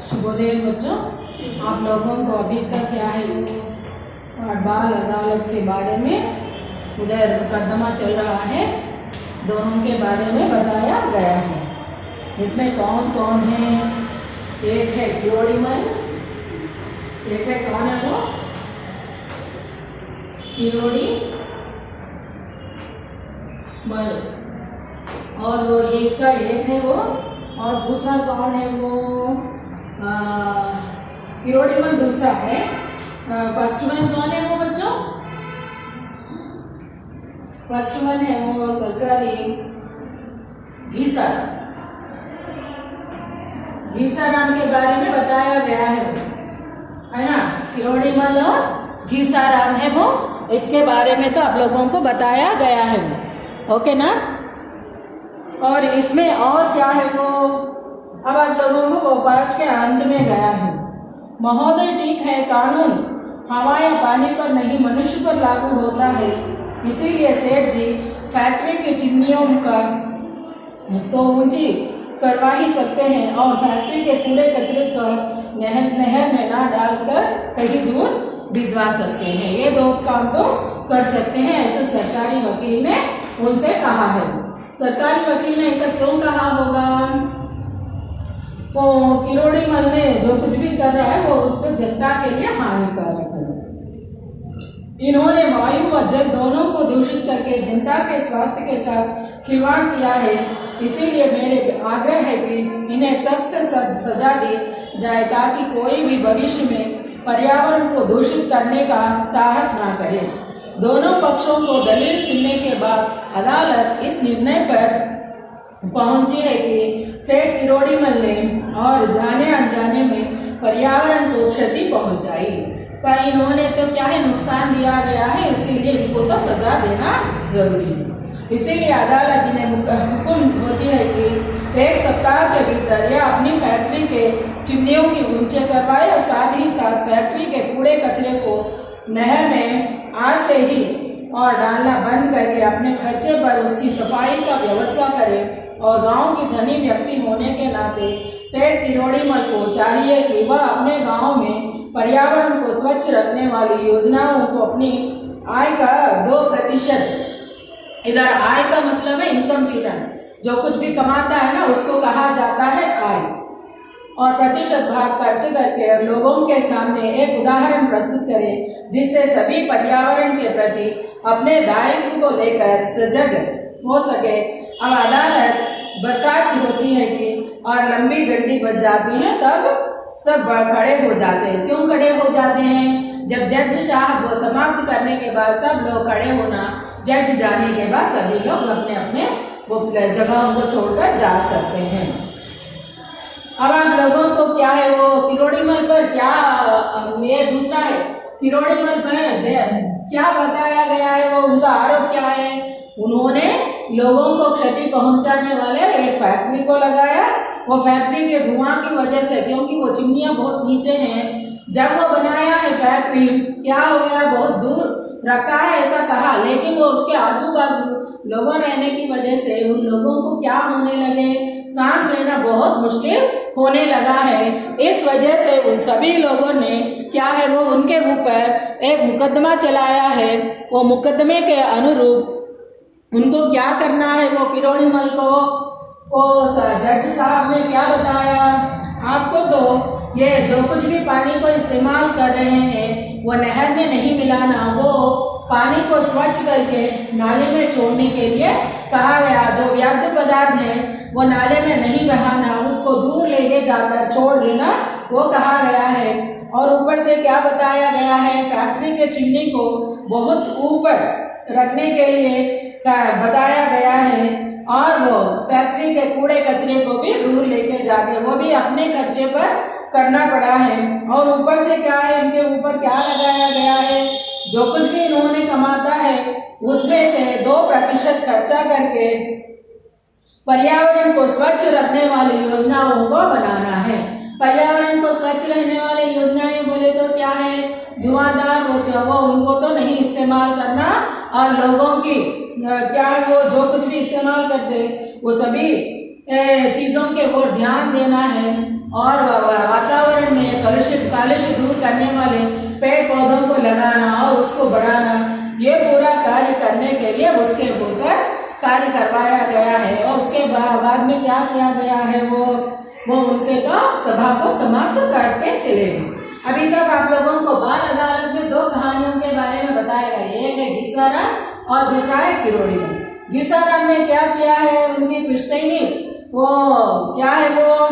शुभोदय बच्चों, आप लोगों को अभी तक क्या है वो बाल अदालत के बारे में उधर मुकदमा चल रहा है, दोनों के बारे में बताया गया है। इसमें कौन कौन है? एक है किरोड़ीमल, एक है कौन है वो किरोड़ी मल, और वो इसका एक है वो, और दूसरा कौन है वो किरोड़ीमल दूसरा है। फर्स्ट वन कौन है वो बच्चों? फर्स्ट वन है वो सरकारी घीसाराम के बारे में बताया गया है ना। किरोड़ीमल और घीसाराम है वो, इसके बारे में तो आप लोगों को बताया गया है वो, ओके ना। और इसमें और क्या है वो, अब आप लोगों को पाठ के अंत में गया है। महोदय, ठीक है, कानून हवा या पानी पर नहीं मनुष्य पर लागू होता है, इसीलिए सेठ जी फैक्ट्री की चिमनियों का तो ऊंची करवा ही सकते हैं और फैक्ट्री के कूड़े कचरे को नहर में ना डालकर कहीं दूर भिजवा सकते हैं। ये दो काम तो कर सकते हैं, ऐसा सरकारी वकील ने उनसे कहा है। सरकारी वकील ने ऐसा क्यों कहा होगा? वो किरोड़ीमल ने जो कुछ भी कर रहा है वो उसको जनता के लिए हानिकारक है। इन्होंने वायु व जल दोनों को दूषित करके जनता के स्वास्थ्य के साथ खिलवाड़ किया है, इसीलिए मेरे आग्रह है कि इन्हें सख्त से सख्त सजा दी जाए ताकि कोई भी भविष्य में पर्यावरण को दूषित करने का साहस ना करे। दोनों पक्षों को दलील सुनने के बाद अदालत इस निर्णय पर पहुंची है कि सेठ किरोड़ीमल ने और जाने अनजाने में पर्यावरण को क्षति पहुंचाई, पर इन्होंने तो क्या है नुकसान दिया गया है, इसीलिए इनको तो सजा देना जरूरी है। इसीलिए अदालत इन्हें हुक्म होती है कि 1 सप्ताह के भीतर यह अपनी फैक्ट्री के चिमनियों की ऊंचे करवाए और साथ ही साथ फैक्ट्री के कूड़े कचरे को नहर में आज से ही और डालना बंद करके अपने खर्चे पर उसकी सफाई का व्यवस्था करे। और गांव की धनी व्यक्ति होने के नाते सेठ किरोड़ीमल को चाहिए कि वह अपने गांव में पर्यावरण को स्वच्छ रखने वाली योजनाओं को अपनी आय का 2%, इधर आय का मतलब है इनकम रिटर्न, जो कुछ भी कमाता है ना उसको कहा जाता है आय, और प्रतिशत भाग खर्च करके लोगों के सामने एक उदाहरण प्रस्तुत करें जिससे सभी पर्यावरण के प्रति अपने दायित्व को लेकर सजग हो सके। अब अदालत बर्खास्त होती है कि और लंबी घंटी बज जाती है, तब सब खड़े हो जाते हैं। क्यों खड़े हो जाते हैं? जब जज साहब वो समाप्त करने के बाद सब लोग खड़े होना, जज जाने के बाद सभी लोग अपने अपने वो जगहों को छोड़कर जा सकते हैं। अब आप लोगों को क्या है वो किरोड़ीमल पर क्या, ये दूसरा है किरोड़ीमल पर क्या बताया गया है, वो उनका आरोप क्या है? उन्होंने लोगों को क्षति पहुंचाने वाले एक फैक्ट्री को लगाया। वो फैक्ट्री के धुआं की वजह से, क्योंकि वो चिमनियां बहुत नीचे हैं, जब वो बनाया है फैक्ट्री क्या हो गया, बहुत दूर रखा है ऐसा कहा, लेकिन वो उसके आजू बाजू लोगों रहने की वजह से उन लोगों को क्या होने लगे, सांस लेना बहुत मुश्किल होने लगा है। इस वजह से उन सभी लोगों ने क्या है वो उनके ऊपर एक मुकदमा चलाया है। वो मुकदमे के अनुरूप उनको क्या करना है, वो किरोड़ीमल को जज साहब ने क्या बताया आपको, तो ये जो कुछ भी पानी को इस्तेमाल कर रहे हैं वो नहर में नहीं मिलाना, वो पानी को स्वच्छ करके नाले में छोड़ने के लिए कहा गया। जो व्यर्थ पदार्थ है वो नाले में नहीं बहाना, उसको दूर लेके जाकर छोड़ देना, वो कहा गया है। और ऊपर से क्या बताया गया है, फैक्ट्री के चिमनी को बहुत ऊपर रखने के लिए बताया गया है, और वो फैक्ट्री के कूड़े कचरे को भी दूर लेके जाके वो भी अपने खर्चे पर करना पड़ा है। और ऊपर से क्या है, इनके ऊपर क्या लगाया गया है, जो कुछ भी इन्होंने कमाता है उसमें से 2% खर्चा करके पर्यावरण को स्वच्छ रखने वाली योजनाओं को बनाना है। पर्यावरण को स्वच्छ रहने वाली योजनाएं बोले तो क्या है, धुआंधार वो उनको तो नहीं इस्तेमाल करना, और लोगों की क्या है वो जो कुछ भी इस्तेमाल करते वो सभी चीजों के ओर ध्यान देना है और वातावरण में कालुष्य दूर करने वाले पेड़ पौधों को लगाना और उसको बढ़ाना, ये पूरा कार्य करने के लिए उसके ऊपर कार्य करवाया गया है। और उसके बाद में क्या किया गया है, वो उनके तो सभा को समाप्त करके चले गए। अभी तक आप लोगों को बाल अदालत में 2 कहानियों के बारे में बताया गया, एक है घिसाराम और दूसरा है किरोड़ीमल। घिसाराम ने क्या किया है, उनकी पुश्तैनी वो क्या है, वो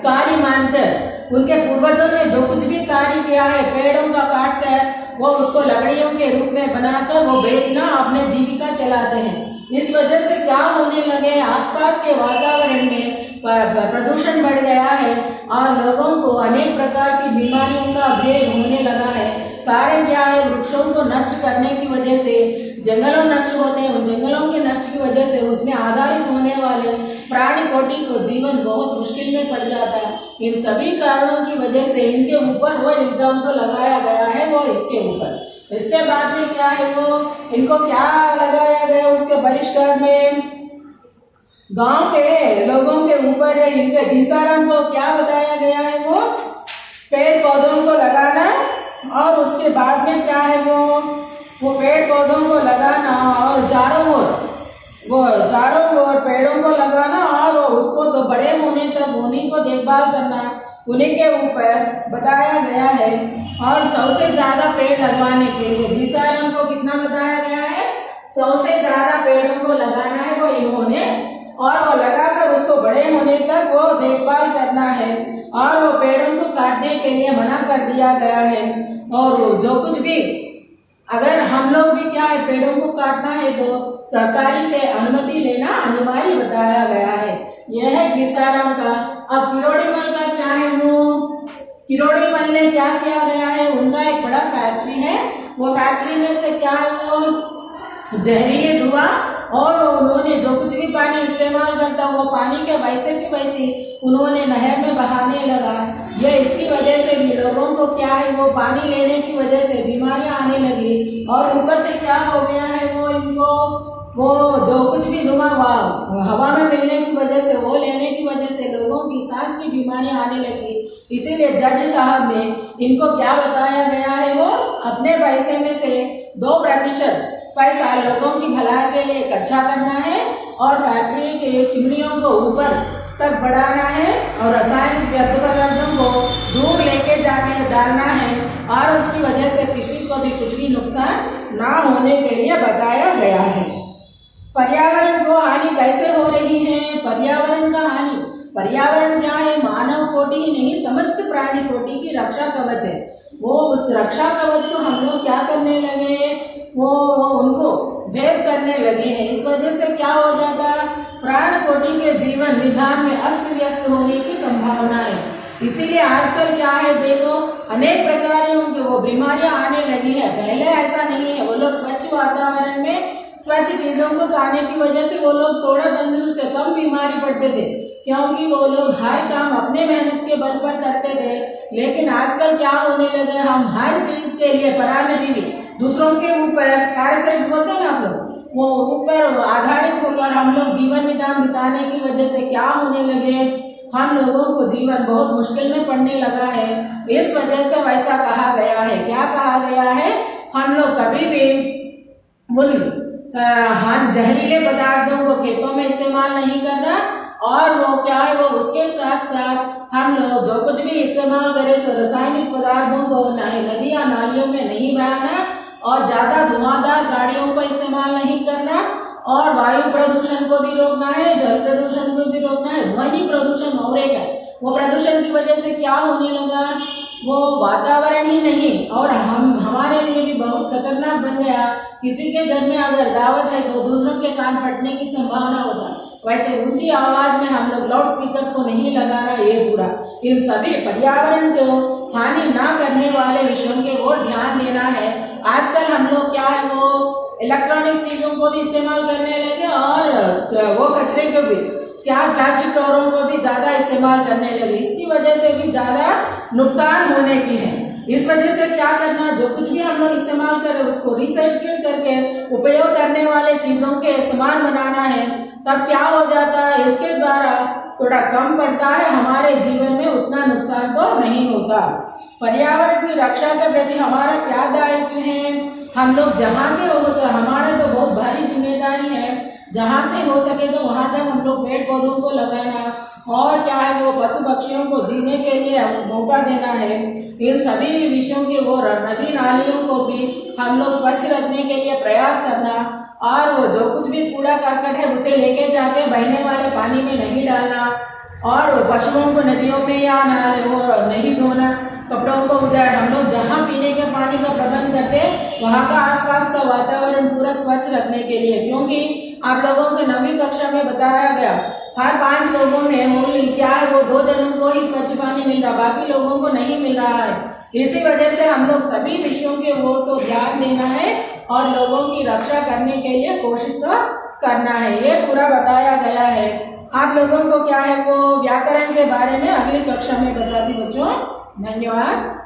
कार्य मानकर उनके पूर्वजों ने जो कुछ भी कार्य किया है, पेड़ों का काट कर वो उसको लकड़ियों के रूप में बनाकर वो बेचना अपने जीविका चलाते हैं। इस वजह से क्या होने लगे, आसपास के वातावरण में प्रदूषण बढ़ गया है और लोगों को अनेक प्रकार की बीमारियों का घेर होने लगा है। कारण क्या है, वृक्षों को नष्ट करने की वजह से जंगलों नष्ट होते हैं, उन जंगलों के नष्ट की वजह से उसमें आधारित होने वाले प्राणी कोटि को जीवन बहुत मुश्किल में पड़ जाता है। इन सभी कारणों की वजह से इनके ऊपर वो इल्जाम तो लगाया गया है, वो इसके ऊपर। इसके बाद में क्या है, वो इनको क्या लगाया गया उसके बहिष्कार में, गांव के लोगों के ऊपर है। इनके घिसाराम को क्या बताया गया है, वो पेड़ पौधों को लगाना और उसके बाद में क्या है, वो पेड़ पौधों को लगाना और चारों ओर पेड़ों को लगाना और उसको तो बड़े होने तक उन्हीं को देखभाल करना, उन्हीं के ऊपर बताया गया है। और 100 से ज्यादा पेड़ लगवाने के लिए घिसाराम को कितना बताया गया है, 100 से ज्यादा पेड़ों को लगाना है वो इन्होंने, और वो लगाकर उसको बड़े होने तक वो देखभाल करना है और वो पेड़ों को काटने के लिए मना कर दिया गया है। और जो कुछ भी अगर हम लोग भी क्या है, पेड़ों को काटना है तो सरकारी से अनुमति लेना अनिवार्य बताया गया है। यह है घिसाराम का। अब किरोड़ीमल का क्या है, वो किरोड़ीमल ने क्या किया गया है, उनका एक बड़ा फैक्ट्री है। वो फैक्ट्री में से क्या है, वो जहरीले धुआं और उन्होंने जो कुछ भी पानी इस्तेमाल करता वो पानी के वैसे की वैसी उन्होंने नहर में बहाने लगा। ये इसकी वजह से भी लोगों को क्या है, वो पानी लेने की वजह से बीमारियां आने लगी। और ऊपर से क्या हो गया है, वो इनको वो जो कुछ भी धुआं हवा में मिलने की वजह से वो लेने की वजह से लोगों की सांस की बीमारियां आने लगी। इसीलिए जज साहब ने इनको क्या बताया गया है, वो अपने पैसे में से 2% पैसा लोगों की भलाई के लिए इकट्ठा करना है और फैक्ट्री के चिमनियों को ऊपर तक बढ़ाना है और रासायनिक व्यर्थ पदार्थों को दूर लेके जाके डालना है और उसकी वजह से किसी को भी कुछ भी नुकसान ना होने के लिए बताया गया है। पर्यावरण को हानि कैसे हो रही है, पर्यावरण का हानि, पर्यावरण क्या है, मानव कोटि ही नहीं समस्त प्राणी कोटि की रक्षा कवच है। वो उस रक्षा कवच को हम लोग क्या करने लगे, वो उनको भेद करने लगे हैं। इस वजह से क्या हो जाता है, प्राण कोटि के जीवन विधान में अस्त व्यस्त होने की संभावना है। इसीलिए आजकल क्या है, देखो अनेक प्रकारों की वो बीमारियां आने लगी है। पहले ऐसा नहीं है, वो लोग स्वच्छ वातावरण में स्वच्छ चीजों को खाने की वजह से वो लोग थोड़ा तंदुरुस्त से कम बीमारी पड़ते थे, क्योंकि वो लोग हर काम अपने मेहनत के बल पर करते थे। लेकिन आजकल क्या होने लगे, हम हर चीज के लिए परान्नजीवी दूसरों के ऊपर पैरासाइट्स बोलते हैं ना आप लोग, वो ऊपर आधारित होकर हम लोग जीवन विधान बिताने की वजह से क्या होने लगे, हम लोगों को जीवन बहुत मुश्किल में पड़ने लगा है। इस वजह से वैसा कहा गया है। क्या कहा गया है, हम लोग कभी भी उन जहरीले पदार्थों को खेतों में इस्तेमाल नहीं करना और वो क्या है, वो उसके साथ साथ हम लोग जो कुछ भी इस्तेमाल करें सो रासायनिक पदार्थों को नदियां नालियों में नहीं बहाना और ज्यादा धुआंधार गाड़ियों को इस्तेमाल नहीं करना और वायु प्रदूषण को भी रोकना है, जल प्रदूषण को भी रोकना है। ध्वनि प्रदूषण और एक है, वो प्रदूषण की वजह से क्या होने लगा, वो वातावरण ही नहीं और हमारे लिए भी बहुत खतरनाक बन गया। किसी के घर में अगर दावत है तो दूसरों के कान फटने की संभावना होता। वैसे ऊंची आवाज में हम लोग लाउड स्पीकर्स को नहीं लगाना, ये पूरा इन सभी पर्यावरण को हानि ना करने वाले विषयों के ओर ध्यान देना है। आजकल हम लोग क्या है, वो इलेक्ट्रॉनिक चीजों को भी इस्तेमाल करने लगे और वो कचरे को भी क्या प्लास्टिक कवरों को भी ज्यादा इस्तेमाल करने लगे। इसकी वजह से भी ज्यादा नुकसान होने की है। इस वजह से क्या करना, जो कुछ भी हम लोग इस्तेमाल करें उसको रिसाइकिल करके उपयोग करने वाले चीजों के सामान बनाना है तब क्या हो जाता है, इसके द्वारा थोड़ा कम पड़ता है, हमारे जीवन में उतना नुकसान तो नहीं होता। पर्यावरण की रक्षा के प्रति हमारा क्या दायित्व है, हम लोग जहाँ से हो सके, हमारा तो बहुत भारी जिम्मेदारी है, जहाँ से हो सके तो वहाँ तक हम लोग पेड़ पौधों को लगाना और क्या है वो पशु पक्षियों को जीने के लिए मौका देना है। इन सभी विषयों के वो नदी नालियों को भी हम लोग स्वच्छ रखने के लिए प्रयास करना और वो जो कुछ भी कूड़ा करकट है उसे लेके जाके बहने वाले पानी में नहीं डालना और वो पशुओं को नदियों में या नाले वो नहीं धोना, कपड़ों को उधर हम लोग जहाँ पीने के पानी का प्रबंध करते हैं वहाँ का आसपास का वातावरण पूरा स्वच्छ रखने के लिए, क्योंकि आप लोगों को 9वीं कक्षा में बताया गया हर 5 लोगों में ओनली क्या है वो 2 जनों को ही स्वच्छ पानी मिल रहा, बाकी लोगों को नहीं मिल रहा है। इसी वजह से हम लोग सभी विषयों के ओर तो ध्यान देना है और लोगों की रक्षा करने के लिए कोशिश तो करना है, ये पूरा बताया गया है। आप लोगों को क्या है वो व्याकरण के बारे में अगली कक्षा में बताती बच्चों। धन्यवाद।